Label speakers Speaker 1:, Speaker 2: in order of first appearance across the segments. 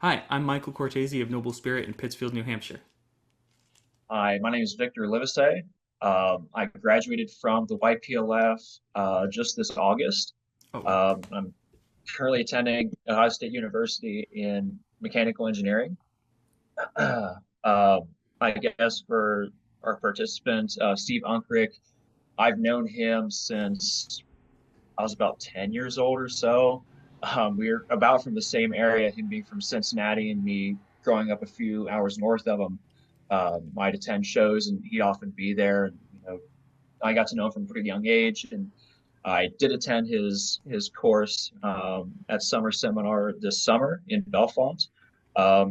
Speaker 1: Hi, I'm Michael Cortese of NobleSpirit in Pittsfield, New Hampshire.
Speaker 2: Hi, my name is Victor Livesay. I graduated from the YPLF just this August.
Speaker 1: Oh,
Speaker 2: I'm currently attending Ohio State University in mechanical engineering. Um, I guess for our participant, Steve Unkrich, I've known him since I was about 10 years old or so. We're about from the same area, him being from Cincinnati and me growing up a few hours north of him. I'd attend shows and he'd often be there. And, I got to know him from a pretty young age. And I did attend his course at summer seminar this summer in Belfont.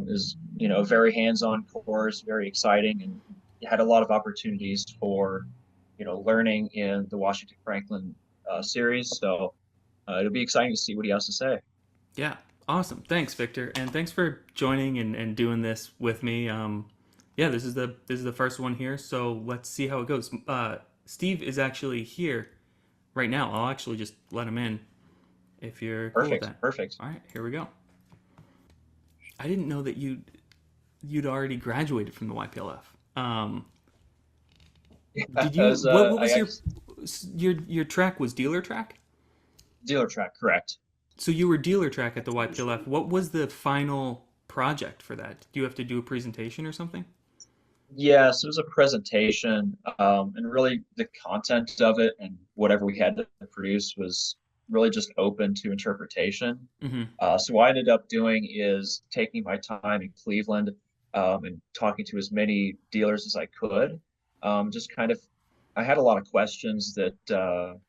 Speaker 2: Is a very hands-on course, very exciting, and had a lot of opportunities for learning in the Washington Franklin series. So it'll be exciting to see what he has to say.
Speaker 1: yeah, awesome. Thanks, Victor, and thanks for joining and doing this with me. Yeah, this is the first one here, so let's see how it goes. Steve is actually here right now. I'll actually just let him in if you're cool with
Speaker 2: Perfect,
Speaker 1: that.
Speaker 2: perfect.
Speaker 1: All right, here we go. I didn't know that you'd already graduated from the YPLF. Did you?
Speaker 2: As
Speaker 1: What
Speaker 2: I
Speaker 1: was
Speaker 2: guess
Speaker 1: your track was dealer track?
Speaker 2: dealer track, correct.
Speaker 1: So you were dealer track at the YPLF. What was the final project for that? Do you have to do a presentation or something?
Speaker 2: Yes, it was a presentation, and really the content of it and whatever we had to produce was really just open to interpretation.
Speaker 1: Mm-hmm.
Speaker 2: So what I ended up doing is taking my time in Cleveland, and talking to as many dealers as I could. Just kind of, I had a lot of questions that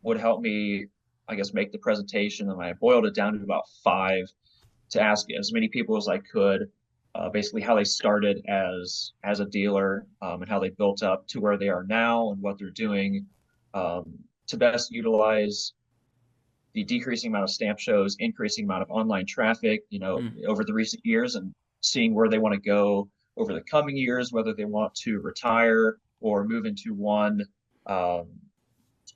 Speaker 2: would help me, I guess, make the presentation, and I boiled it down to about five to ask as many people as I could, basically how they started as a dealer, and how they built up to where they are now and what they're doing, to best utilize the decreasing amount of stamp shows, increasing amount of online traffic,
Speaker 1: Mm.
Speaker 2: over the recent years, and seeing where they want to go over the coming years, whether they want to retire or move into one, um,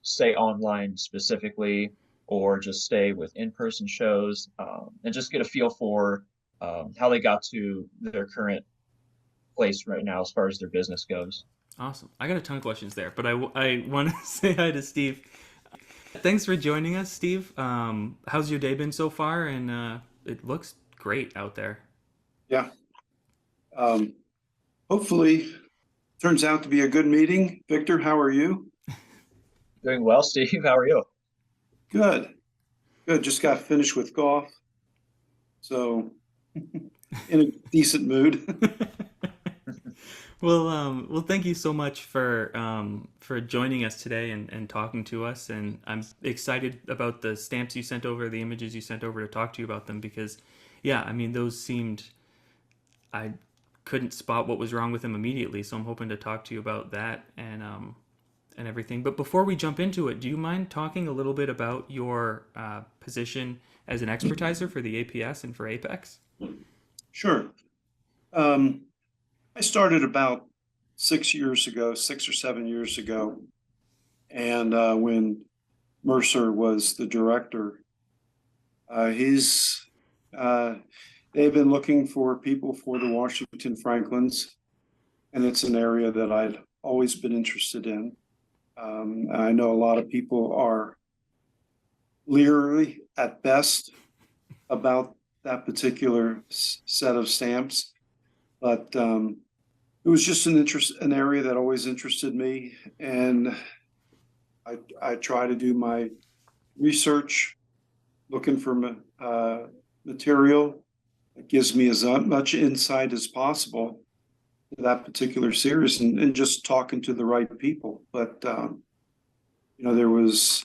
Speaker 2: stay online specifically, or just stay with in-person shows, and just get a feel for how they got to their current place right now as far as their business goes.
Speaker 1: Awesome. I got a ton of questions there, but I want to say hi to Steve. Thanks for joining us, Steve. How's your day been so far? And it looks great out there.
Speaker 3: Yeah. Um, Hopefully turns out to be a good meeting. Victor, how are you?
Speaker 2: Doing well, Steve. How are you?
Speaker 3: Good. Good. Just got finished with golf. So in a decent mood.
Speaker 1: Well, thank you so much for joining us today and talking to us. And I'm excited about the stamps you sent over, the images you sent over to talk to you about them because, yeah, I mean those seemed I couldn't spot what was wrong with them immediately. So I'm hoping to talk to you about that and everything. But before we jump into it, do you mind talking a little bit about your position as an expertiser for the APS and for Apex?
Speaker 3: Sure. Um, I started about 6 years ago, 6 or 7 years ago. And when Mercer was the director, he's they've been looking for people for the Washington Franklins, and it's an area that I'd always been interested in. I know a lot of people are leery at best about that particular set of stamps, but it was just an area that always interested me, and I try to do my research, looking for material that gives me as much insight as possible to that particular series, and just talking to the right people. But there was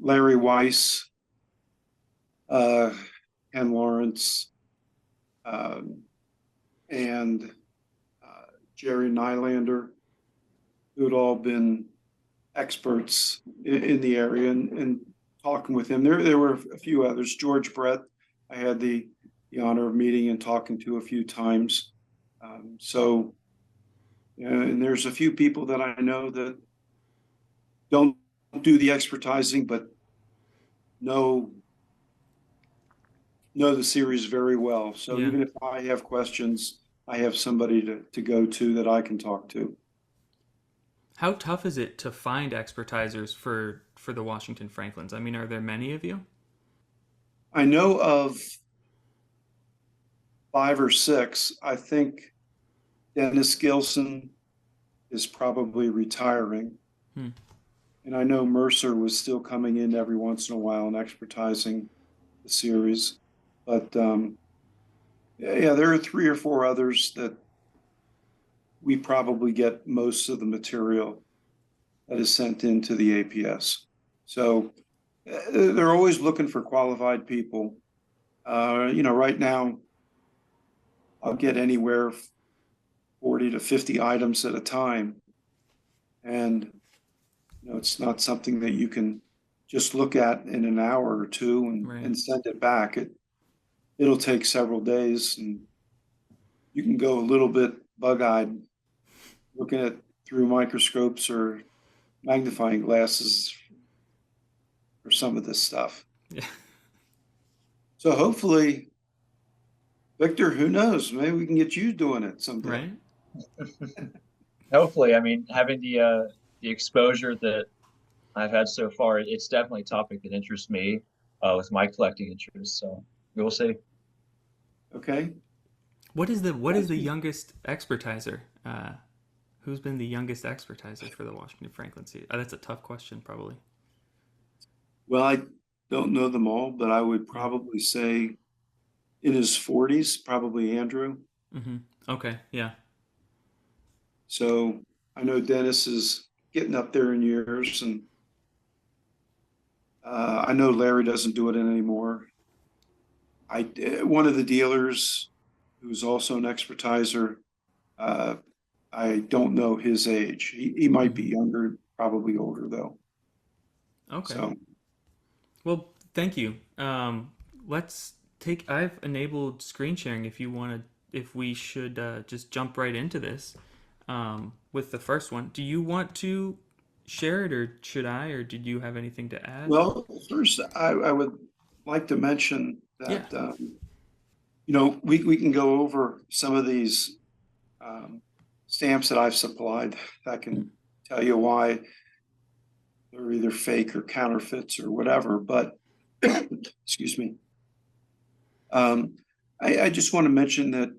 Speaker 3: Larry Weiss, uh, Ken Lawrence, um, and Jerry Nylander, who had all been experts in the area, and talking with him. There were a few others. George Brett, I had the honor of meeting and talking to a few times. So, and there's a few people that I know that don't do the expertising, but know know the series very well. So
Speaker 1: Yeah.
Speaker 3: even if I have questions, I have somebody to go to that I can talk to.
Speaker 1: How tough is it to find expertisers for the Washington Franklins? I mean, are there many of you?
Speaker 3: I know of 5 or 6. I think Dennis Gilson is probably retiring.
Speaker 1: Hmm.
Speaker 3: And I know Mercer was still coming in every once in a while and expertising the series. But yeah, there are 3 or 4 others that we probably get most of the material that is sent into the APS. So they're always looking for qualified people. Right now I'll get anywhere 40 to 50 items at a time. And it's not something that you can just look at in an hour or two
Speaker 1: Right.
Speaker 3: and send it back. It'll take several days, and you can go a little bit bug-eyed looking at through microscopes or magnifying glasses for some of this stuff.
Speaker 1: Yeah.
Speaker 3: So hopefully, Victor, who knows? Maybe we can get you doing it someday.
Speaker 1: Right.
Speaker 2: Hopefully, I mean, having the exposure that I've had so far, it's definitely a topic that interests me with my collecting interests. So we will see.
Speaker 3: Okay.
Speaker 1: What is the
Speaker 3: Thank you.
Speaker 1: youngest expertiser? Who's been the youngest expertiser for the Washington Franklin series? That's a tough question, probably.
Speaker 3: Well, I don't know them all, but I would
Speaker 1: Yeah.
Speaker 3: probably say in his 40s, probably Andrew.
Speaker 1: Mm-hmm. Okay. Yeah.
Speaker 3: So I know Dennis is getting up there in years, and I know Larry doesn't do it anymore. One of the dealers who's also an expertiser, uh, I don't know his age. He might be
Speaker 1: Mm-hmm.
Speaker 3: younger, probably older though.
Speaker 1: Okay.
Speaker 3: So
Speaker 1: Well, thank you. Let's take. I've enabled screen sharing. If we should just jump right into this with the first one. Do you want to share it, or should I? Or did you have anything to add?
Speaker 3: well, first I would like to mention
Speaker 1: Yeah.
Speaker 3: that we can go over some of these um, stamps that I've supplied. I can tell you why they're either fake or counterfeits or whatever. But excuse me. Um, I just want to mention that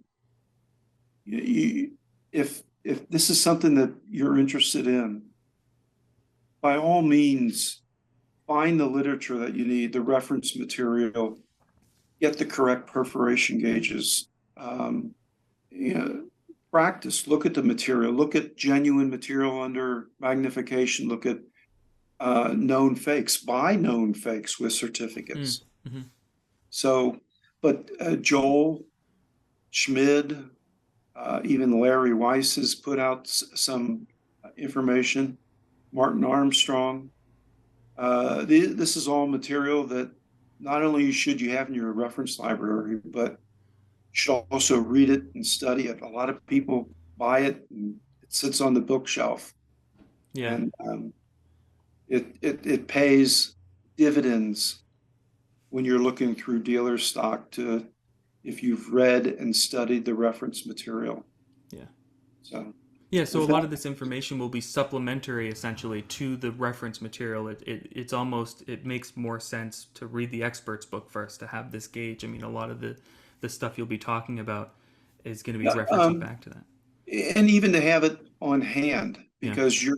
Speaker 3: you, if this is something that you're interested in, by all means, find the literature that you need, the reference material, get the correct perforation gauges. Um, you know, Practice. Look at the material. Look at genuine material under magnification. Look at known fakes. Buy known fakes with
Speaker 1: Mm,
Speaker 3: certificates.
Speaker 1: mm-hmm.
Speaker 3: So, but Joel Schmid, even Larry Weiss has put out some information. Martin Armstrong. This is all material that not only should you have in your reference library, but you should also read it and study it. A lot of people buy it and it sits on the bookshelf,
Speaker 1: Yeah.
Speaker 3: and it pays dividends when you're looking through dealer stock to if you've read and studied the reference material.
Speaker 1: Yeah.
Speaker 3: So
Speaker 1: Yeah, so a
Speaker 3: with
Speaker 1: lot
Speaker 3: that,
Speaker 1: of this information will be supplementary essentially to the reference material. It makes more sense to read the expert's book first to have this gauge. I mean, a lot of the stuff you'll be talking about is going to be
Speaker 3: yeah,
Speaker 1: referencing back to that.
Speaker 3: and even to have it on hand
Speaker 1: Yeah.
Speaker 3: because you're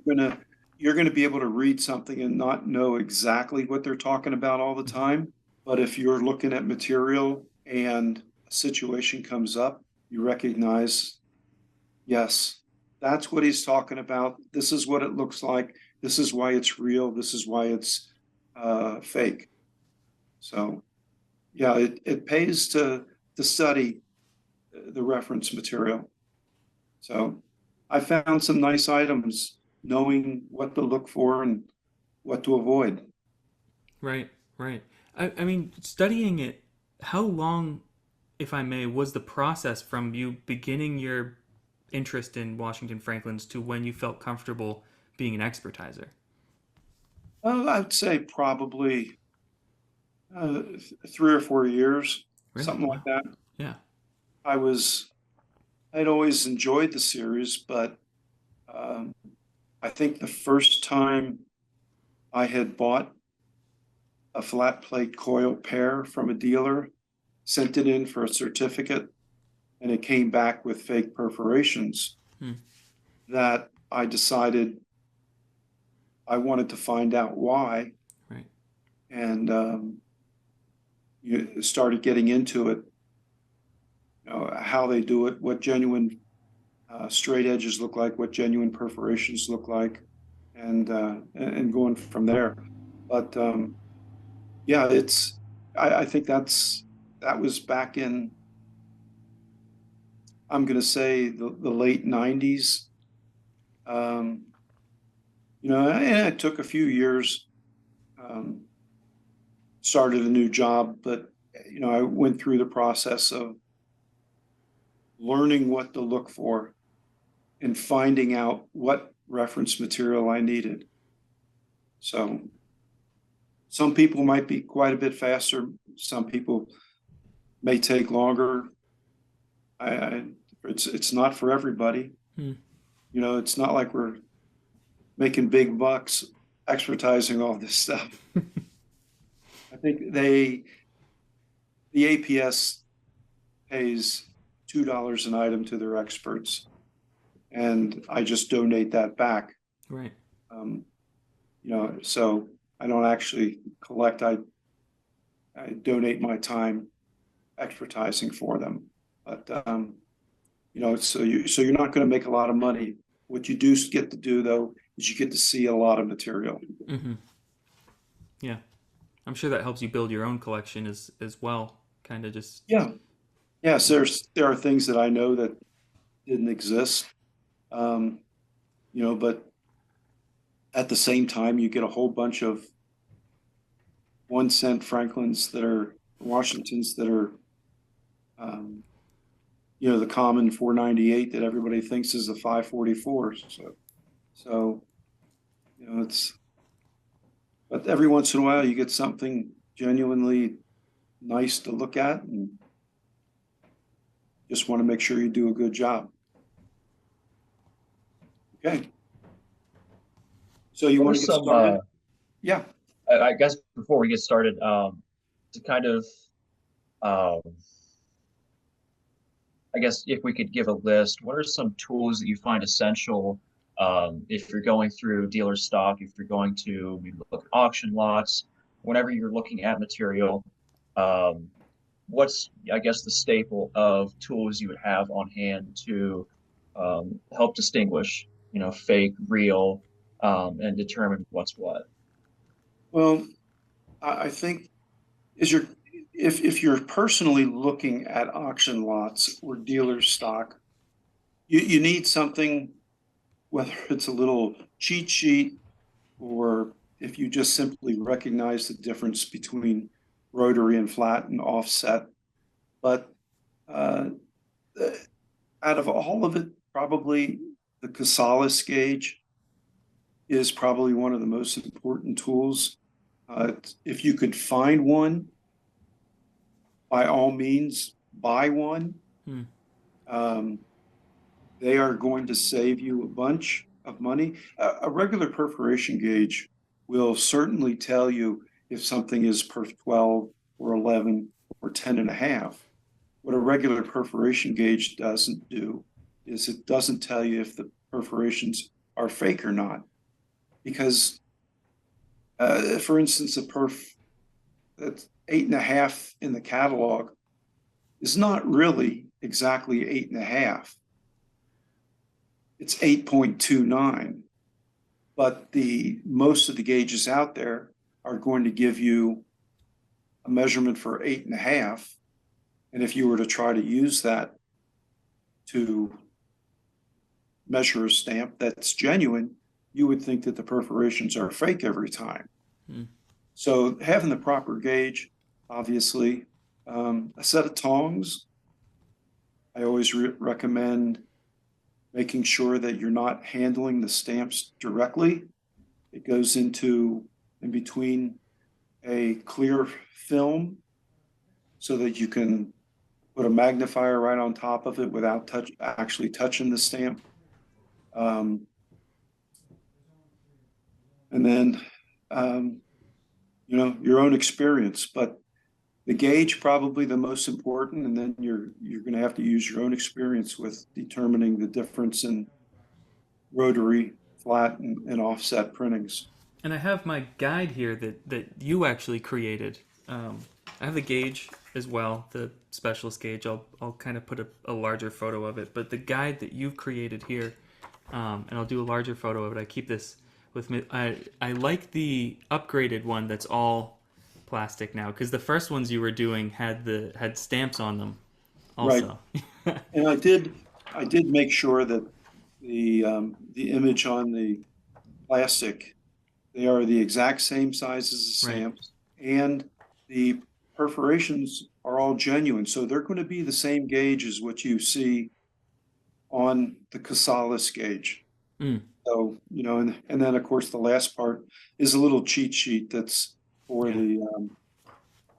Speaker 3: gonna be able to read something and not know exactly what they're talking about all the
Speaker 1: Mm-hmm.
Speaker 3: time. But if you're looking at material and a situation comes up, you recognize, yes, that's what he's talking about. This is what it looks like. This is why it's real. This is why it's fake. So yeah, it pays to study the reference material. So I found some nice items, knowing what to look for and what to avoid.
Speaker 1: Right, right. I mean, studying it, how long, if I may, was the process from you beginning your interest in Washington Franklin's to when you felt comfortable being an expertiser?
Speaker 3: I'd say probably 3 or 4 years.
Speaker 1: Really?
Speaker 3: something
Speaker 1: Wow.
Speaker 3: like that.
Speaker 1: Yeah.
Speaker 3: I'd always enjoyed the series, but um, I think the first time I had bought a flat plate coil pair from a dealer, sent it in for a certificate, and it came back with fake perforations,
Speaker 1: Hmm.
Speaker 3: that I decided I wanted to find out why,
Speaker 1: Right.
Speaker 3: and you started getting into it, how they do it, what genuine straight edges look like, what genuine perforations look like, and going from there. But yeah, I think that was back in, I'm going to say, the late '90s. Um, and it took a few years. Um, Started a new job, but I went through the process of learning what to look for and finding out what reference material I needed. So some people might be quite a bit faster. Some people may take longer. I it's not for everybody.
Speaker 1: Hmm.
Speaker 3: It's not like we're making big bucks expertising all this stuff. I think the APS pays $2 an item to their experts, and I just donate that back.
Speaker 1: Right.
Speaker 3: Um, so I don't actually collect. I donate my time expertising for them. But so you're not going to make a lot of money. What you do get to do, though, is you get to see a lot of material.
Speaker 1: Mm-hmm. Yeah. I'm sure that helps you build your own collection as well. Kind of just.
Speaker 3: Yeah. Yes, there are things that I know that didn't exist. Um, but at the same time, you get a whole bunch of 1 cent Franklins that are Washingtons that are, um, the common 498 that everybody thinks is a 544. So it's, but every once in a while you get something genuinely nice to look at, and just want to make sure you do a good job. Okay. So you
Speaker 2: What are
Speaker 3: want to get
Speaker 2: some,
Speaker 3: started? Yeah.
Speaker 2: I guess before we get started, to kind of, um, I guess if we could give a list, what are some tools that you find essential if you're going through dealer stock, if you're going to maybe look at auction lots, whenever you're looking at material, um, what's, I guess, the staple of tools you would have on hand to help distinguish, fake, real, and determine what's what?
Speaker 3: Well, I think is your if you're personally looking at auction lots or dealer stock, you need something, whether it's a little cheat sheet, or if you just simply recognize the difference between rotary and flat and offset. But uh, out of all of it, probably the Casales gauge is probably one of the most important tools. If you could find one, by all means, buy one.
Speaker 1: Hmm.
Speaker 3: Um, they are going to save you a bunch of money. A regular perforation gauge will certainly tell you if something is perf 12 or 11 or 10 and a half. What a regular perforation gauge doesn't do is it doesn't tell you if the perforations are fake or not. Because, for instance, a perf that's 8.5 in the catalog is not really exactly 8.5. It's 8.29. But the most of the gauges out there are going to give you a measurement for 8.5. And if you were to try to use that to measure a stamp that's genuine, you would think that the perforations are fake every time.
Speaker 1: Hmm.
Speaker 3: So having the proper gauge, obviously, a set of tongs. I always recommend making sure that you're not handling the stamps directly. It goes in between a clear film so that you can put a magnifier right on top of it without actually touching the stamp. And then, your own experience, but the gauge probably the most important, and then you're going to have to use your own experience with determining the difference in rotary, flat, and offset printings.
Speaker 1: And I have my guide here that you actually created. I have the gauge as well, the specialist gauge. I'll kind of put a larger photo of it, but the guide that you've created here, and I'll do a larger photo of it. I keep this with me. I like the upgraded one that's all plastic now, because the first ones you were doing had stamps on them also.
Speaker 3: Right. And I did make sure that the image on the plastic, they are the exact same size as the stamps, right, and the perforations are all genuine, so they're going to be the same gauge as what you see on the Casalis gauge. So, and then of course the last part is a little cheat sheet that's for the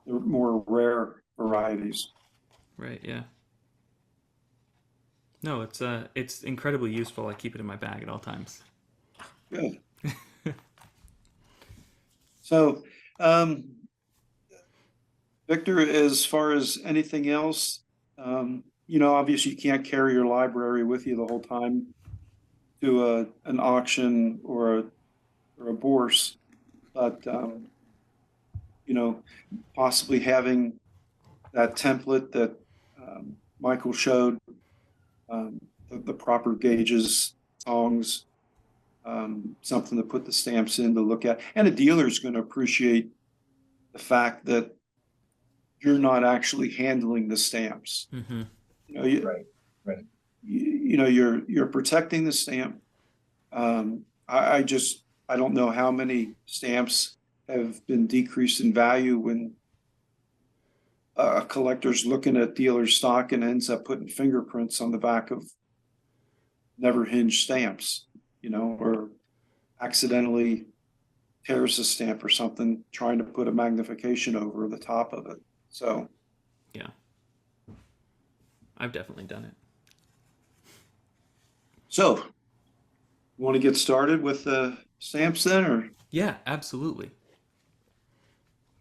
Speaker 3: more rare varieties.
Speaker 1: Right. Yeah. No, it's incredibly useful. I keep it in my bag at all times.
Speaker 3: Good. So, Victor, as far as anything else, obviously you can't carry your library with you the whole time to an auction or a bourse, but possibly having that template that Michael showed, the proper gauges, songs, something to put the stamps in to look at. And a dealer is going to appreciate the fact that you're not actually handling the stamps.
Speaker 1: Mm-hmm.
Speaker 2: Right.
Speaker 3: You're protecting the stamp. I don't know how many stamps have been decreased in value when a collector's looking at dealer stock and ends up putting fingerprints on the back of never hinged stamps, or accidentally tears a stamp or something, trying to put a magnification over the top of it. So,
Speaker 1: yeah, I've definitely done it.
Speaker 3: So, you want to get started with the stamps then, or?
Speaker 1: Yeah, absolutely.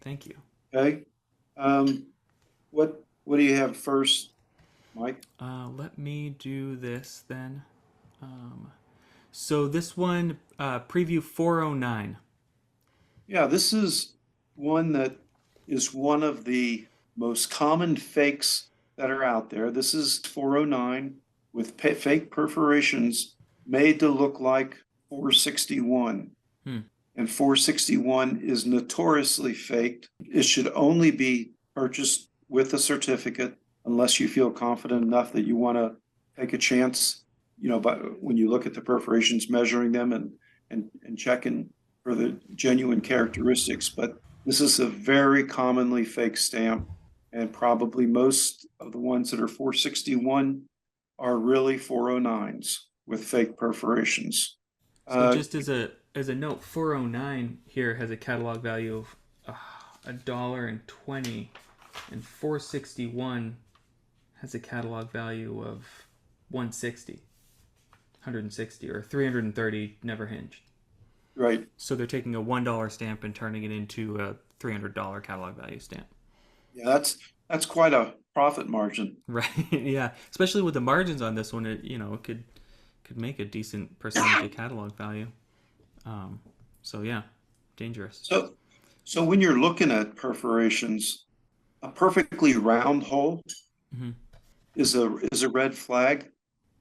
Speaker 1: Thank you.
Speaker 3: Okay. What do you have first, Mike?
Speaker 1: Let me do this then. So this one, preview 409.
Speaker 3: Yeah, this is one that is one of the most common fakes that are out there. This is 409 with fake perforations made to look like 461. And 461 is notoriously faked. It should only be purchased with a certificate unless you feel confident enough that you want to take a chance, but when you look at the perforations, measuring them and checking for the genuine characteristics. But this is a very commonly fake stamp, and probably most of the ones that are 461 are really 409s with fake perforations.
Speaker 1: So just as a note, 409 here has a catalog value of $1.20, and 461 has a catalog value of 160, or 330 never hinged.
Speaker 3: Right.
Speaker 1: So they're taking a $1 stamp and turning it into a $300 catalog value stamp.
Speaker 3: Yeah, that's quite a profit margin.
Speaker 1: Right. Yeah. Especially with the margins on this one, it could make a decent percentage of catalog value. So yeah, dangerous.
Speaker 3: So when you're looking at perforations, a perfectly round hole is a red flag.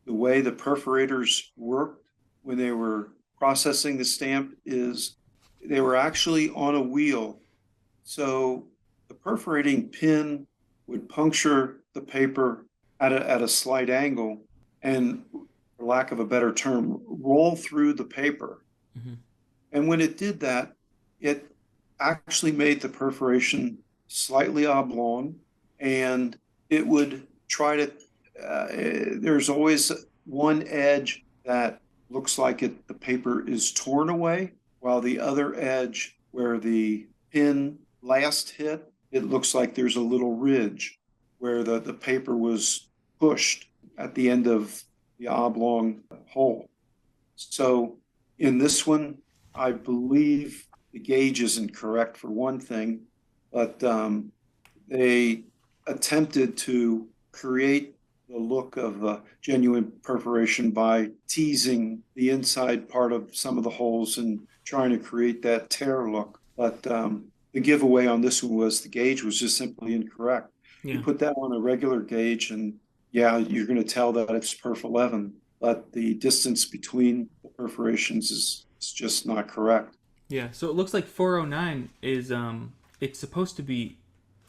Speaker 3: The way the perforators worked when they were processing the stamp is they were actually on a wheel. So the perforating pin would puncture the paper at a slight angle and, for lack of a better term, roll through the paper. And when it did that, it actually made the perforation slightly oblong, and it would try to, there's always one edge that looks like the paper is torn away, while the other edge where the pin last hit it looks like there's a little ridge where the paper was pushed at the end of the oblong hole. So in this one, I believe the gauge isn't correct for one thing, but they attempted to create the look of a genuine perforation by teasing the inside part of some of the holes and trying to create that tear look. But the giveaway on this one was the gauge was just simply incorrect. You
Speaker 1: Yeah.
Speaker 3: put that on a regular gauge, and yeah, you're going to tell that it's perf 11, but the distance between the perforations is just not correct.
Speaker 1: Yeah. So it looks like 409 is it's supposed to be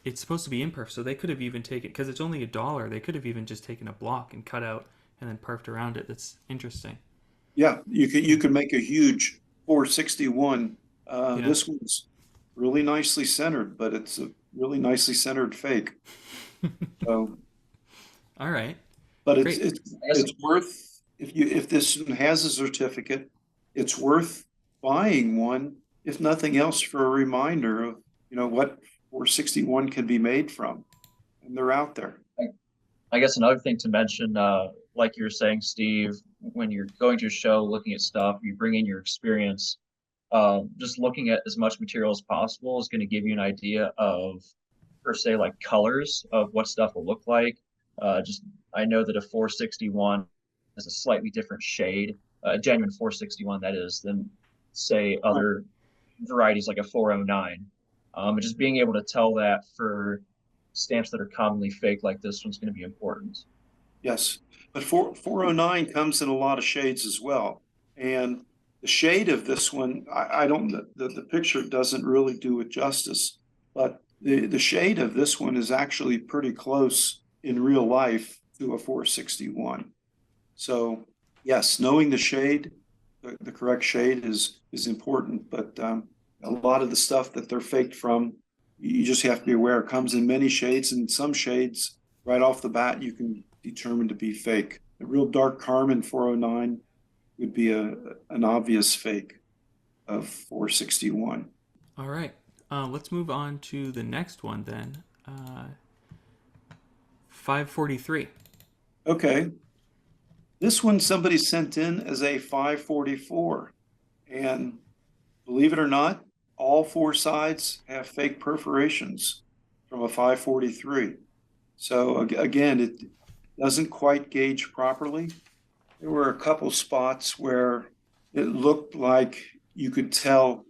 Speaker 1: imperf. So they could have even taken, because it's only $1. They could have even just taken a block and cut out and then perfed around it. That's interesting.
Speaker 3: Yeah, you could make a huge 461.
Speaker 1: Yeah.
Speaker 3: This one's really nicely centered, but it's a really nicely centered fake. So,
Speaker 1: All right.
Speaker 3: but
Speaker 1: Great.
Speaker 3: it's worth, if this one has a certificate, it's worth buying one, if nothing else, for a reminder of what 461 can be made from, and they're out there.
Speaker 2: I guess another thing to mention, like you were saying, Steve, when you're going to a show, looking at stuff, you bring in your experience. Just looking at as much material as possible is going to give you an idea of, per se, like colors of what stuff will look like. Just I know that a 461 is a slightly different shade, a genuine 461 that is, than say other varieties like a 409. And just being able to tell that for stamps that are commonly fake like this one's going to be important.
Speaker 3: Yes, but 409 comes in a lot of shades as well. And the shade of this one, I don't, the picture doesn't really do it justice, but the shade of this one is actually pretty close in real life to a 461. So yes, knowing the shade, the correct shade is important, but a lot of the stuff that they're faked from, you just have to be aware it comes in many shades, and some shades right off the bat you can determine to be fake. A real dark Carmine 409 would be an obvious fake of 461.
Speaker 1: All right. Let's move on to the next one then. 543.
Speaker 3: Okay. This one somebody sent in as a 544. And believe it or not, all four sides have fake perforations from a 543. So again, it doesn't quite gauge properly. There were a couple spots where it looked like you could tell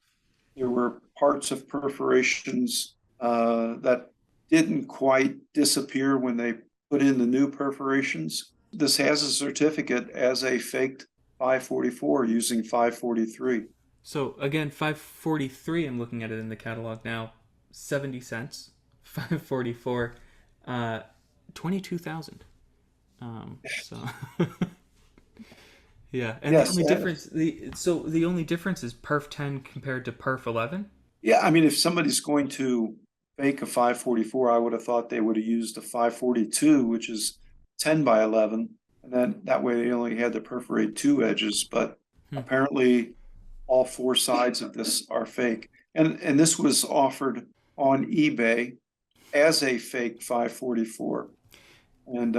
Speaker 3: there were parts of perforations that didn't quite disappear when they put in the new perforations. This has a certificate as a faked 544 using 543.
Speaker 1: So again, 543. I'm looking at it in the catalog now. 70 cents. 544. 22,000. So yeah, and
Speaker 3: Yes,
Speaker 1: the only difference, the only difference is perf 10 compared to perf 11.
Speaker 3: yeah, I mean, if somebody's going to fake a 544, I would have thought they would have used a 542, which is 10 by 11, and then that way they only had to perforate two edges. But apparently, all four sides of this are fake, and this was offered on eBay as a fake 544, and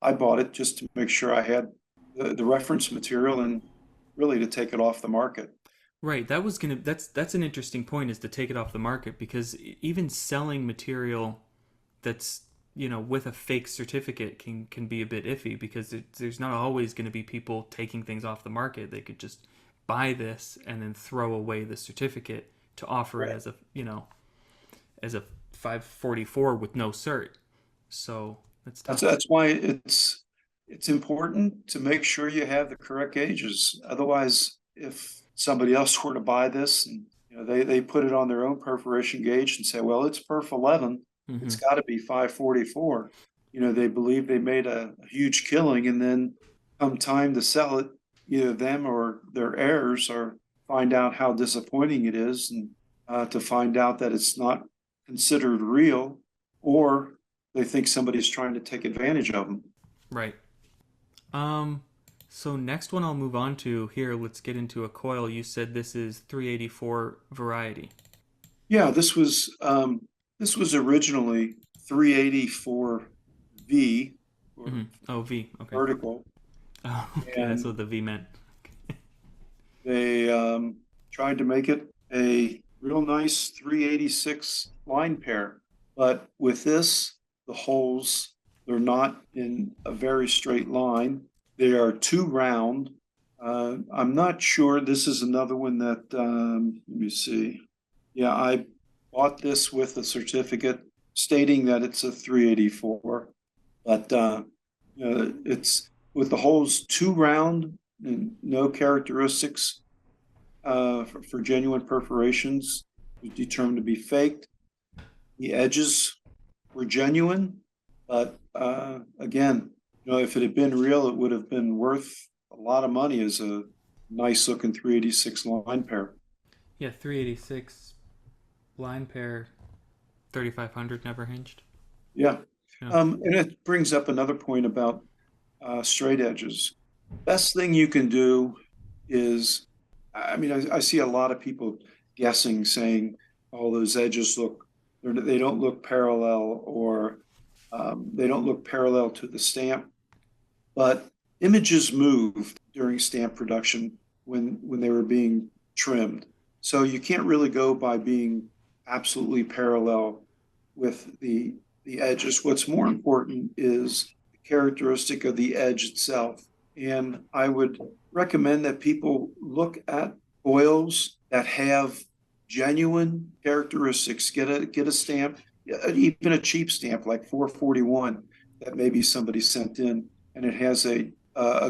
Speaker 3: I bought it just to make sure I had the reference material and really to take it off the market.
Speaker 1: Right. That's an interesting point, is to take it off the market, because even selling material that's, with a fake certificate can be a bit iffy, because there's not always going to be people taking things off the market. They could just buy this and then throw away the certificate to offer it as a 544 with no cert. So that's tough.
Speaker 3: That's why it's important to make sure you have the correct gauges. Otherwise, if somebody else were to buy this and they put it on their own perforation gauge and say, well, it's perf 11, it's got to be 544. They believe they made a huge killing, and then come time to sell it, either them or their heirs or find out how disappointing it is, and to find out that it's not considered real, or they think somebody's trying to take advantage of them.
Speaker 1: Right. So next one I'll move on to here. Let's get into a coil. You said this is 384 variety.
Speaker 3: Yeah, this was This was originally 384V or
Speaker 1: Oh, V. Okay.
Speaker 3: vertical,
Speaker 1: Oh, okay. That's
Speaker 3: and
Speaker 1: what the V meant.
Speaker 3: they tried to make it a real nice 386 line pair. But with this, the holes, they're not in a very straight line. They are too round. I'm not sure. This is another one that, let me see. Yeah, I bought this with a certificate stating that it's a 384, but it's with the holes too round and no characteristics for genuine perforations. It was determined to be faked. The edges were genuine, but again, if it had been real, it would have been worth a lot of money as a nice looking 386 line pair.
Speaker 1: Yeah, 386 line pair, 3500 never hinged.
Speaker 3: Yeah.
Speaker 1: Yeah.
Speaker 3: And it brings up another point about straight edges. Best thing you can do is, I mean, I see a lot of people guessing, saying, "Oh, those edges they don't look parallel, or they don't look parallel to the stamp." But images moved during stamp production when they were being trimmed, so you can't really go by being absolutely parallel with the edges. What's more important is the characteristic of the edge itself. And I would recommend that people look at oils that have genuine characteristics. Get a stamp, even a cheap stamp like 441 that maybe somebody sent in, and it has a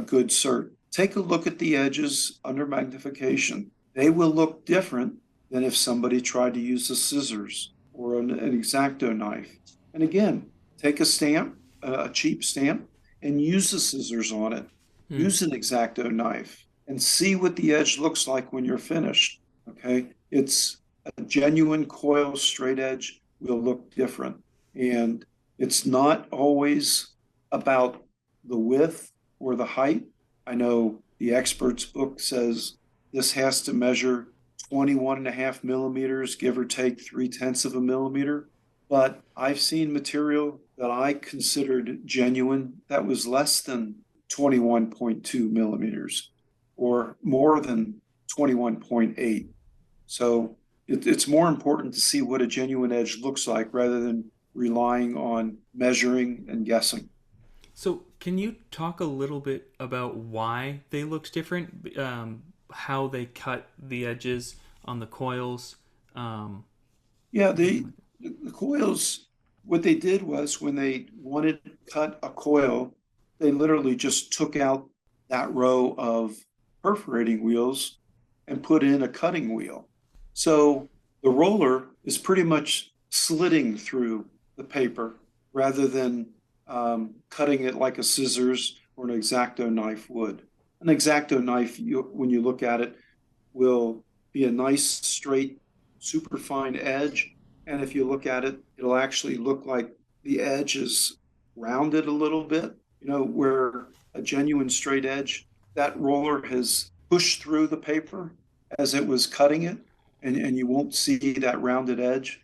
Speaker 3: good cert. Take a look at the edges under magnification. They will look different than if somebody tried to use the scissors or an X-Acto knife. And again, take a stamp, a cheap stamp, and use the scissors on it. Use an X-Acto knife and see what the edge looks like when you're finished. Okay, it's a genuine coil straight edge will look different, and it's not always about the width or the height. I know the expert's book says this has to measure 21.5 millimeters, give or take 0.3 of a millimeter. But I've seen material that I considered genuine that was less than 21.2 millimeters or more than 21.8. So it's more important to see what a genuine edge looks like rather than relying on measuring and guessing.
Speaker 1: So, can you talk a little bit about why they looked different? How they cut the edges on the coils?
Speaker 3: Yeah, the coils, what they did was when they wanted to cut a coil, they literally just took out that row of perforating wheels and put in a cutting wheel. So the roller is pretty much slitting through the paper rather than cutting it like a scissors or an X-Acto knife would. An X-Acto knife, when you look at it, will be a nice straight, super fine edge. And if you look at it, it'll actually look like the edge is rounded a little bit, where a genuine straight edge, that roller has pushed through the paper as it was cutting it, and you won't see that rounded edge.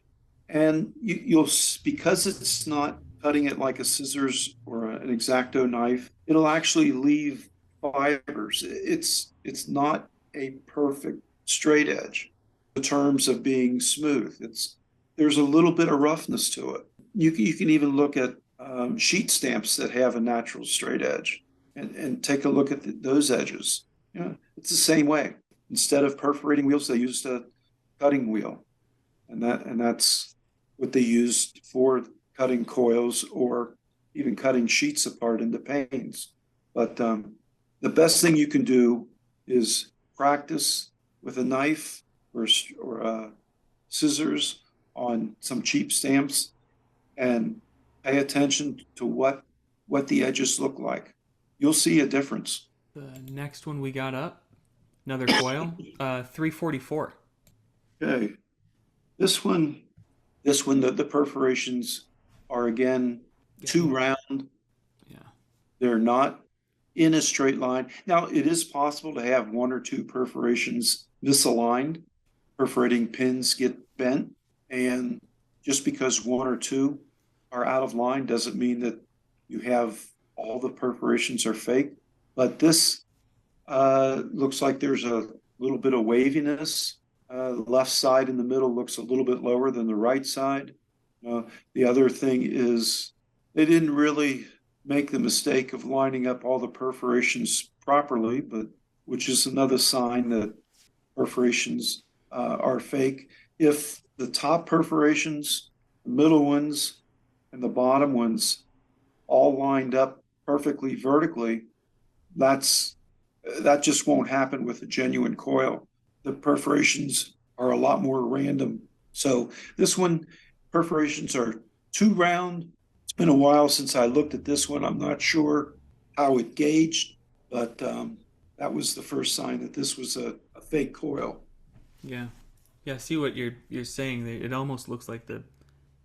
Speaker 3: And you'll, because it's not cutting it like a scissors or an X-Acto knife, it'll actually leave fibers. It's not a perfect straight edge in terms of being smooth. There's a little bit of roughness to it. You can even look at sheet stamps that have a natural straight edge and take a look at those edges. It's the same way. Instead of perforating wheels, they used a cutting wheel, and that's what they used for cutting coils or even cutting sheets apart into panes. But the best thing you can do is practice with a knife or scissors on some cheap stamps and pay attention to what the edges look like. You'll see a difference.
Speaker 1: The next one we got up, another coil, 344.
Speaker 3: Okay, this one, the perforations are again too round.
Speaker 1: Yeah.
Speaker 3: They're not in a straight line. Now, it is possible to have one or two perforations misaligned. Perforating pins get bent, and just because one or two are out of line doesn't mean that you have all the perforations are fake. But this looks like there's a little bit of waviness. The left side in the middle looks a little bit lower than the right side. The other thing is they didn't really make the mistake of lining up all the perforations properly, but which is another sign that perforations are fake. If the top perforations, the middle ones, and the bottom ones all lined up perfectly vertically, that just won't happen with a genuine coil. The perforations are a lot more random. So this one, perforations are too round. It's been a while since I looked at this one. I'm not sure how it gauged, but that was the first sign that this was a fake coil.
Speaker 1: Yeah. Yeah, I see what you're saying. It almost looks like the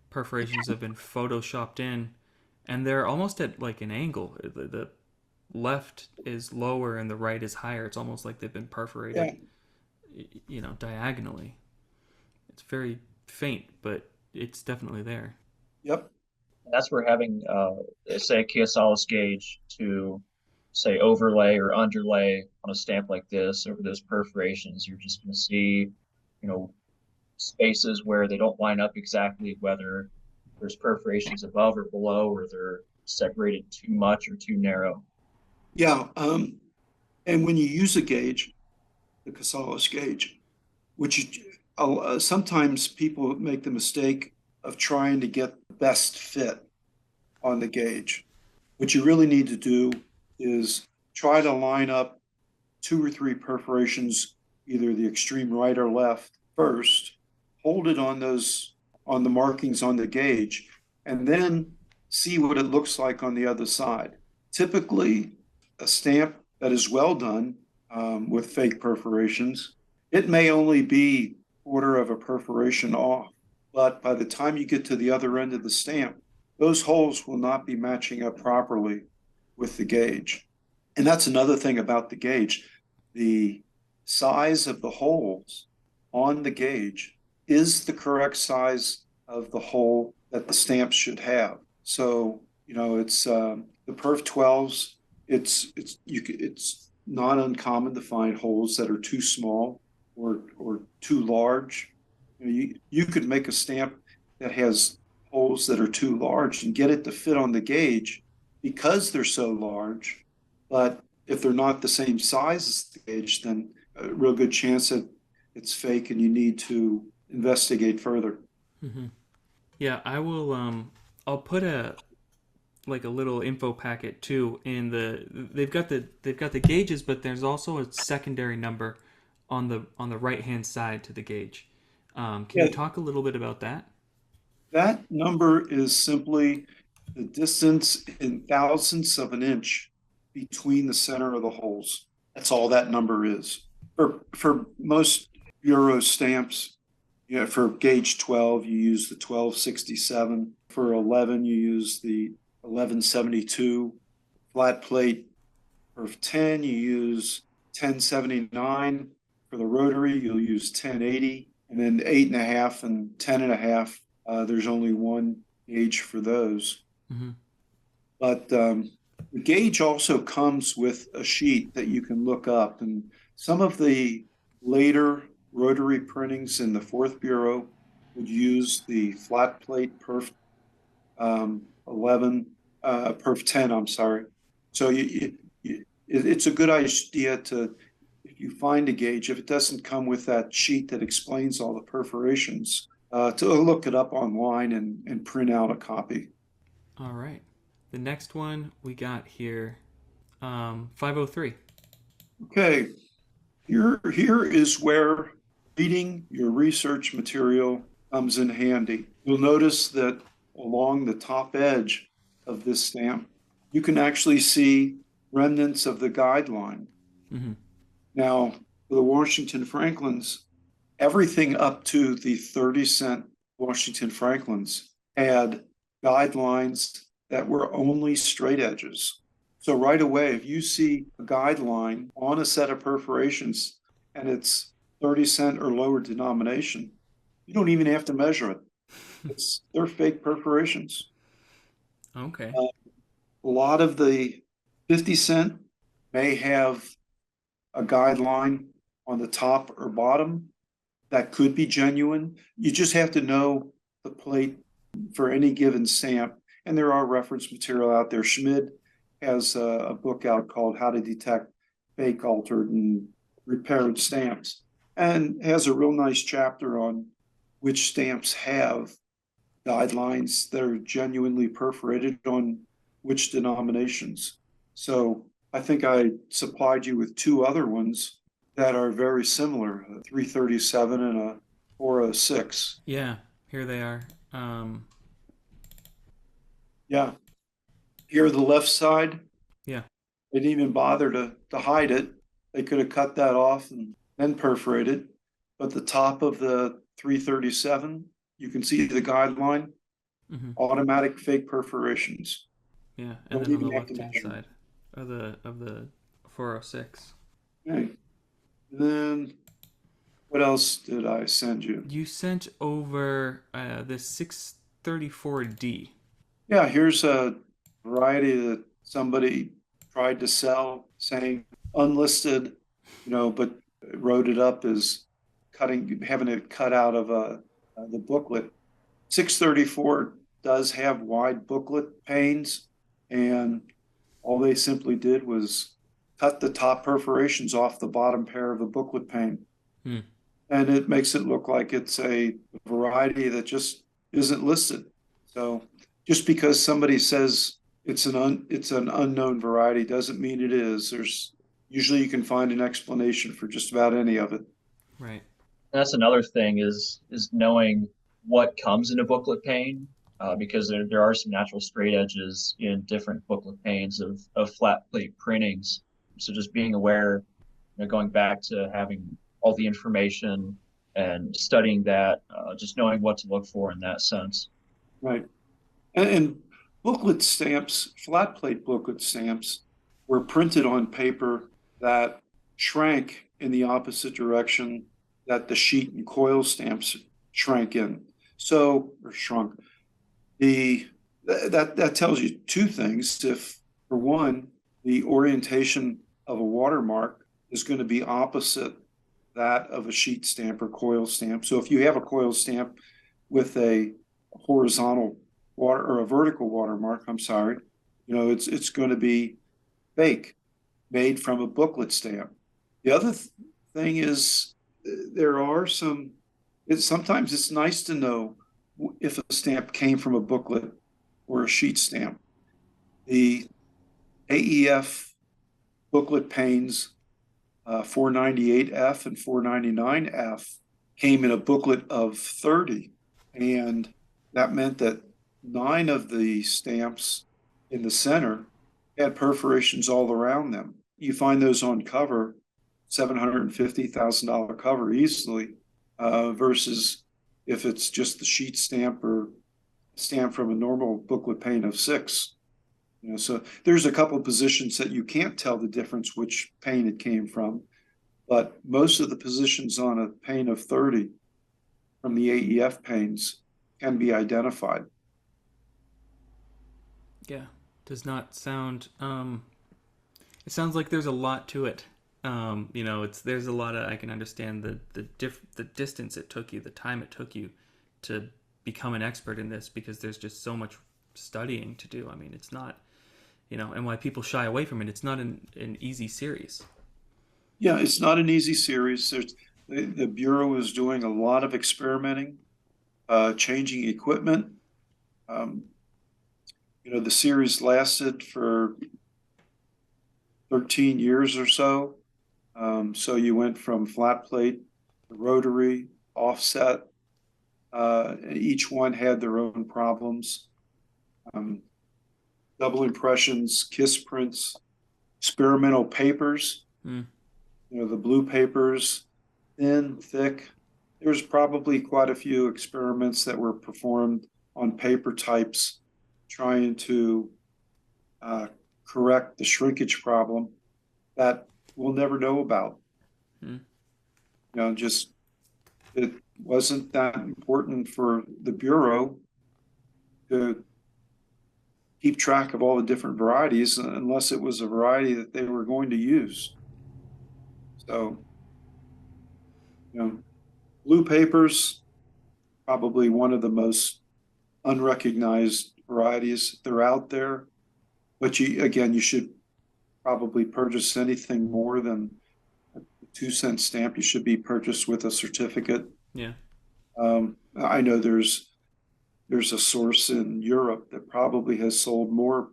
Speaker 1: perforations have been photoshopped in, and they're almost at like an angle. The left is lower and the right is higher. It's almost like they've been perforated, diagonally. It's very faint, but it's definitely there.
Speaker 3: Yep.
Speaker 2: That's where having, say, a Keosalis gauge to, say, overlay or underlay on a stamp like this over those perforations, you're just going to see, spaces where they don't line up exactly, whether there's perforations above or below, or they're separated too much or too narrow.
Speaker 3: Yeah. And when you use a gauge, the Keosalis gauge, which sometimes people make the mistake of trying to get the best fit on the gauge. What you really need to do is try to line up 2 or 3 perforations, either the extreme right or left first, hold it on the markings on the gauge, and then see what it looks like on the other side. Typically, a stamp that is well done with fake perforations, it may only be quarter of a perforation off, but by the time you get to the other end of the stamp, those holes will not be matching up properly with the gauge. And that's another thing about the gauge. The size of the holes on the gauge is the correct size of the hole that the stamp should have. So, it's the Perf 12s. It's not uncommon to find holes that are too small or too large. You could make a stamp that has holes that are too large and get it to fit on the gauge because they're so large. But if they're not the same size as the gauge, then a real good chance that it's fake and you need to investigate further.
Speaker 1: Mm-hmm. Yeah, I will. I'll put a little info packet too. They've got the gauges, but there's also a secondary number on the right hand side to the gauge. Can you talk a little bit about that?
Speaker 3: That number is simply the distance in thousandths of an inch between the center of the holes. That's all that number is. For most Bureau stamps, for gauge 12, you use the 1267. For 11, you use the 1172. Flat plate for 10, you use 1079. For the rotary, you'll use 1080. And then 8.5 and 10.5, there's only one gauge for those.
Speaker 1: Mm-hmm.
Speaker 3: But the gauge also comes with a sheet that you can look up. And some of the later rotary printings in the 4th Bureau would use the flat plate Perf 11, Perf 10, I'm sorry. So it's a good idea to, if you find a gauge, if it doesn't come with that sheet that explains all the perforations, to look it up online and print out a copy.
Speaker 1: All right. The next one we got here, 503.
Speaker 3: Okay. Here is where reading your research material comes in handy. You'll notice that along the top edge of this stamp, you can actually see remnants of the guideline.
Speaker 1: Mm-hmm.
Speaker 3: Now, for the Washington Franklins, everything up to the 30-cent Washington Franklins had guidelines that were only straight edges. So right away, if you see a guideline on a set of perforations, and it's 30 cent or lower denomination, you don't even have to measure it. They're fake perforations.
Speaker 1: Okay.
Speaker 3: A lot of the 50 cent may have a guideline on the top or bottom that could be genuine. You just have to know the plate for any given stamp. And there are reference material out there. Schmid has a book out called How to Detect Fake, Altered, and Repaired Stamps, and has a real nice chapter on which stamps have guidelines that are genuinely perforated on which denominations. So I think I supplied you with two other ones that are very similar, a 337 and a 406.
Speaker 1: Yeah, here they are.
Speaker 3: Yeah. Here, the left side,
Speaker 1: Yeah.
Speaker 3: they didn't even bother to hide it. They could have cut that off and then perforated. But the top of the 337, you can see the guideline,
Speaker 1: Hmm.
Speaker 3: automatic fake perforations.
Speaker 1: Yeah, and
Speaker 3: Don't
Speaker 1: then on the
Speaker 3: even have to
Speaker 1: left hand
Speaker 3: measure.
Speaker 1: side of the 406.
Speaker 3: Okay. Then what else did I send you?
Speaker 1: You sent over the 634D.
Speaker 3: Yeah, here's a variety that somebody tried to sell, saying unlisted, but wrote it up as having it cut out of the booklet. 634 does have wide booklet panes, and all they simply did was cut the top perforations off the bottom pair of the booklet pane.
Speaker 1: Hmm.
Speaker 3: And it makes it look like it's a variety that just isn't listed. So just because somebody says it's an unknown variety doesn't mean it is. There's usually you can find an explanation for just about any of it.
Speaker 1: Right.
Speaker 2: That's another thing is knowing what comes in a booklet pane, because there are some natural straight edges in different booklet panes of flat plate printings. So just being aware, going back to having all the information and studying that, just knowing what to look for in that sense.
Speaker 3: Right. And booklet stamps, flat plate booklet stamps, were printed on paper that shrank in the opposite direction that the sheet and coil stamps shrank in. So, or shrunk. The that tells you two things. If, for one, the orientation of a watermark is going to be opposite that of a sheet stamp or coil stamp. So if you have a coil stamp with a horizontal water or a vertical watermark, I'm sorry, it's going to be fake, made from a booklet stamp. The other thing is there are some. Sometimes it's nice to know if a stamp came from a booklet or a sheet stamp. The AEF booklet panes 498F and 499F came in a booklet of 30. And that meant that 9 of the stamps in the center had perforations all around them. You find those on cover, $750,000 cover easily, versus if it's just the sheet stamp or stamp from a normal booklet pane of 6. So there's a couple of positions that you can't tell the difference which pane it came from, but most of the positions on a pane of 30 from the AEF panes can be identified.
Speaker 1: Yeah. Does not sound. It sounds like there's a lot to it. There's a lot of I can understand the distance it took you, the time it took you to become an expert in this because there's just so much studying to do. I mean, it's not, and why people shy away from it. It's not an easy series.
Speaker 3: Yeah, it's not an easy series. The Bureau is doing a lot of experimenting, changing equipment. Um, the series lasted for 13 years or so. So you went from flat plate to rotary, offset. Each one had their own problems. Um, Double impressions, kiss prints, experimental papers,
Speaker 1: Mm.
Speaker 3: the blue papers, thin, thick. There's probably quite a few experiments that were performed on paper types trying to uh, correct the shrinkage problem that we'll never know about.
Speaker 1: Mm.
Speaker 3: Just it wasn't that important for the Bureau to keep track of all the different varieties unless it was a variety that they were going to use. So, blue papers, probably one of the most unrecognized varieties. They're out there, but you should probably purchase anything more than a 2-cent stamp. You should be purchased with a certificate.
Speaker 1: Yeah.
Speaker 3: I know there's a source in Europe that probably has sold more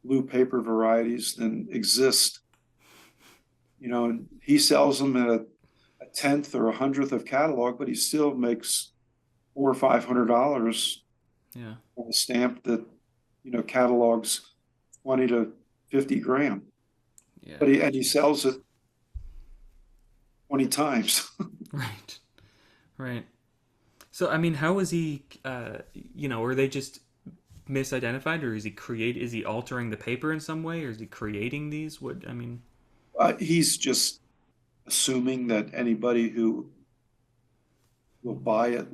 Speaker 3: blue paper varieties than exist. And he sells them at a tenth or a hundredth of catalog, but he still makes $400 or $500
Speaker 1: Yeah.
Speaker 3: on a stamp that catalogs 20 to 50 gram.
Speaker 1: Yeah.
Speaker 3: But he sells it 20 times.
Speaker 1: Right. Right. So, I mean, how is he, are they just misidentified, or is he altering the paper in some way, or is he creating these?
Speaker 3: He's just assuming that anybody who will buy it,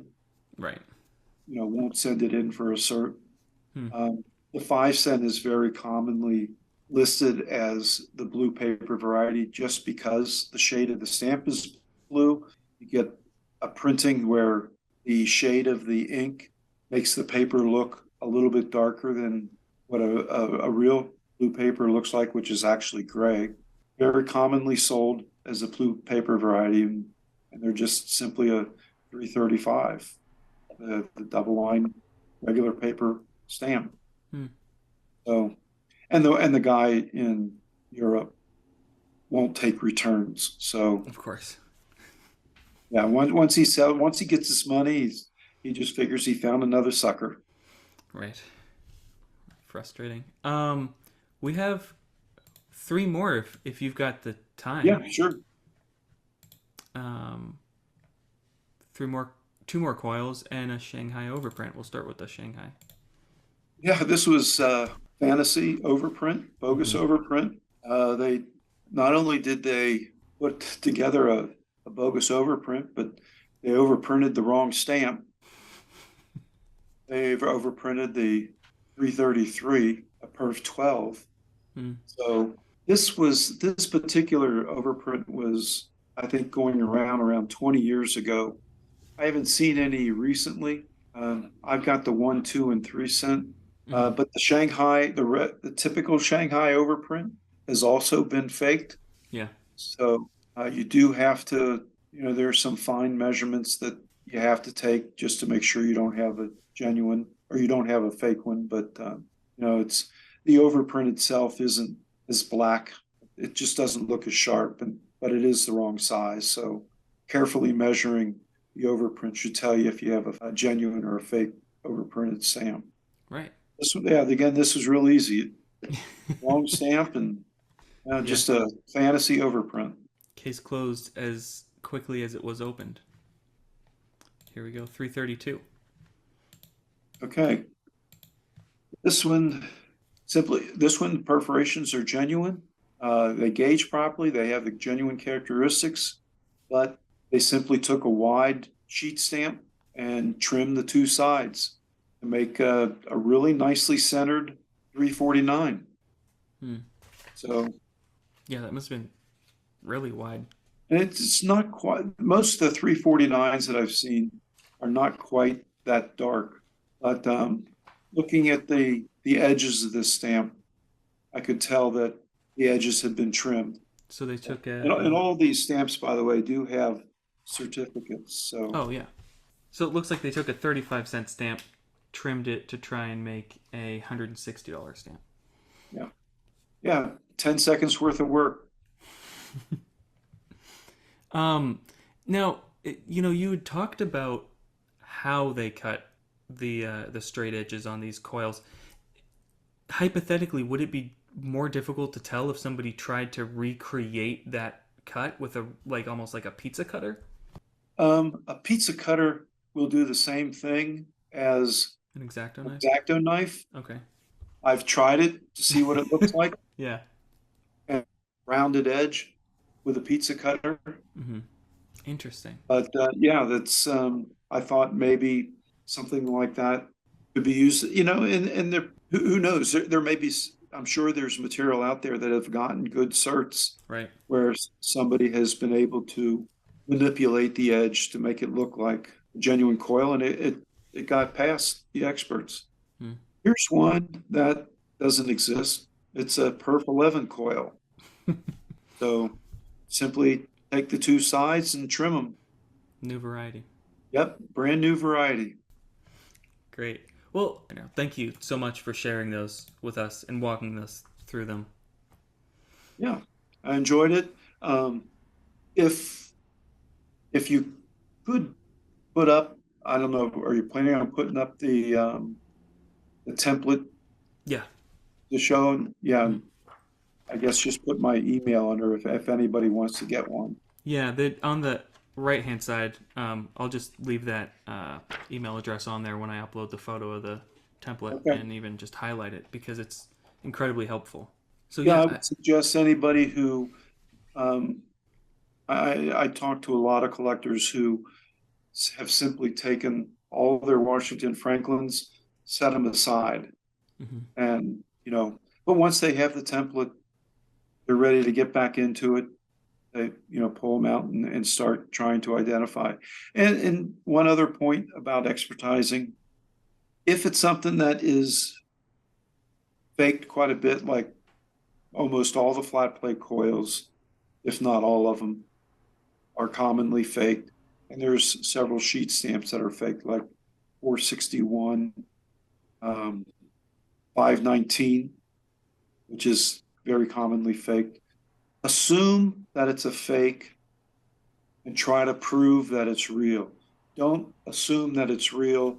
Speaker 1: Right.
Speaker 3: won't send it in for a cert.
Speaker 1: Hmm.
Speaker 3: The 5-cent is very commonly listed as the blue paper variety just because the shade of the stamp is blue. You get a printing where the shade of the ink makes the paper look a little bit darker than what a real blue paper looks like, which is actually gray. Very commonly sold as a blue paper variety, and they're just simply a 335, the double line regular paper stamp.
Speaker 1: Hmm.
Speaker 3: So, and the guy in Europe won't take returns. So,
Speaker 1: Of course.
Speaker 3: yeah, once he gets his money, he just figures he found another sucker.
Speaker 1: Right. Frustrating. We have 3 more if you've got the time.
Speaker 3: Yeah, sure.
Speaker 1: 3 more, 2 more coils and a Shanghai overprint. We'll start with the Shanghai.
Speaker 3: Yeah, this was fantasy overprint, bogus overprint. They not only did they put together a bogus overprint, but they overprinted the wrong stamp. They've overprinted the 333, a perf 12. So this particular overprint was, I think, going around 20 years ago. I haven't seen any recently. I've got the 1, 2, and 3 cent. But the Shanghai, the typical Shanghai overprint has also been faked.
Speaker 1: Yeah.
Speaker 3: So you do have to, there are some fine measurements that you have to take just to make sure you don't have a genuine or you don't have a fake one. But it's the overprint itself isn't as black. It just doesn't look as sharp, but it is the wrong size. So carefully measuring the overprint should tell you if you have a genuine or a fake overprinted stamp.
Speaker 1: Right.
Speaker 3: Again, this was real easy. Long stamp and just a fantasy overprint.
Speaker 1: Case closed as quickly as it was opened. Here we go, 332.
Speaker 3: Okay. This one, perforations are genuine. They gauge properly. They have the genuine characteristics, but they simply took a wide sheet stamp and trimmed the 2 sides to make a really nicely centered 349. So,
Speaker 1: yeah, that must have been really wide.
Speaker 3: And it's not quite, most of the 349s that I've seen are not quite that dark. But looking at the edges of this stamp, I could tell that the edges had been trimmed.
Speaker 1: So they took
Speaker 3: and all these stamps, by the way, do have certificates. So
Speaker 1: oh yeah, so it looks like they took a 35-cent stamp, trimmed it to try and make a $160 stamp.
Speaker 3: Yeah, 10 seconds worth of work.
Speaker 1: Now, you had talked about how they cut the straight edges on these coils. Hypothetically, would it be more difficult to tell if somebody tried to recreate that cut with almost like a pizza cutter?
Speaker 3: A pizza cutter will do the same thing as
Speaker 1: an X-Acto
Speaker 3: knife.
Speaker 1: Okay.
Speaker 3: I've tried it to see what it looks like.
Speaker 1: Yeah.
Speaker 3: And rounded edge with a pizza cutter.
Speaker 1: Interesting.
Speaker 3: But yeah, that's I thought maybe something like that could be used, and there, who knows? There may be, I'm sure there's material out there that have gotten good certs
Speaker 1: Right.
Speaker 3: where somebody has been able to manipulate the edge to make it look like a genuine coil, and it got past the experts.
Speaker 1: Hmm.
Speaker 3: Here's one that doesn't exist. It's a perf 11 coil. So simply take the two sides and trim them.
Speaker 1: New variety.
Speaker 3: Yep, brand new variety.
Speaker 1: Great. Well, thank you so much for sharing those with us and walking us through them.
Speaker 3: Yeah, I enjoyed it. If if you could put up, I don't know, are you planning on putting up the template
Speaker 1: Yeah.
Speaker 3: to show? Yeah,
Speaker 1: Mhm.
Speaker 3: I guess just put my email under if anybody wants to get one.
Speaker 1: Yeah, on the right hand side, I'll just leave that email address on there when I upload the photo of the template
Speaker 3: Okay.
Speaker 1: and even just highlight it because it's incredibly helpful. So
Speaker 3: Yeah,
Speaker 1: yeah,
Speaker 3: I would suggest anybody who um, I talk to a lot of collectors who have simply taken all their Washington Franklins, set them aside,
Speaker 1: mhm.
Speaker 3: and but once they have the template, they're ready to get back into it. They pull them out and start trying to identify. And one other point about expertising, if it's something that is faked quite a bit, like almost all the flat plate coils, if not all of them, are commonly faked. And there's several sheet stamps that are faked, like 461, 519, which is very commonly faked. Assume that it's a fake and try to prove that it's real. Don't assume that it's real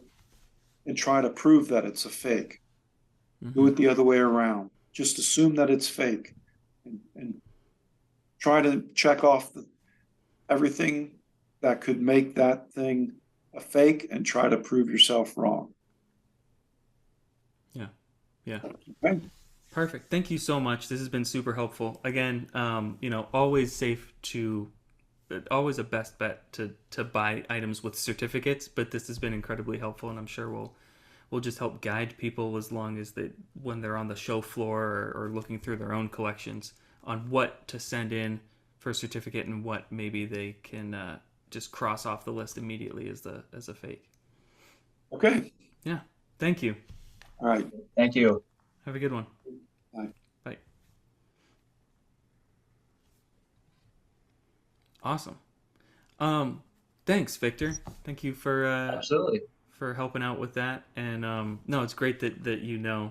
Speaker 3: and try to prove that it's a fake. Do it the other way around. Just assume that it's fake and try to check off everything that could make that thing a fake and try to prove yourself wrong.
Speaker 1: Yeah. Yeah.
Speaker 3: Okay.
Speaker 1: Perfect. Thank you so much. This has been super helpful. Again, always safe to, always a best bet to buy items with certificates. But this has been incredibly helpful, and I'm sure we'll just help guide people as long as they, when they're on the show floor or looking through their own collections, on what to send in for a certificate and what maybe they can just cross off the list immediately as a fake.
Speaker 3: Okay.
Speaker 1: Yeah. Thank you.
Speaker 3: All right.
Speaker 2: Thank you.
Speaker 1: Have a good one.
Speaker 3: Bye.
Speaker 1: Bye. Awesome. Thanks, Victor. Thank you
Speaker 2: Absolutely.
Speaker 1: for helping out with that. And no, it's great that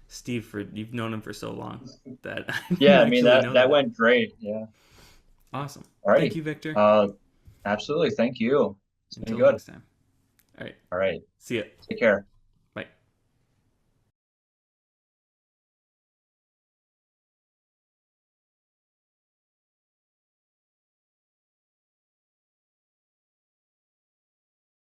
Speaker 1: Steve, for you've known him for so long that I
Speaker 2: Yeah,
Speaker 1: didn't
Speaker 2: I mean
Speaker 1: actually know
Speaker 2: that
Speaker 1: that.
Speaker 2: went great. Yeah.
Speaker 1: Awesome.
Speaker 2: All
Speaker 1: Thank
Speaker 2: righty.
Speaker 1: you, Victor.
Speaker 2: Absolutely. Thank you. It's been
Speaker 1: Until
Speaker 2: good.
Speaker 1: next time. All right.
Speaker 2: All right.
Speaker 1: See ya.
Speaker 2: Take care.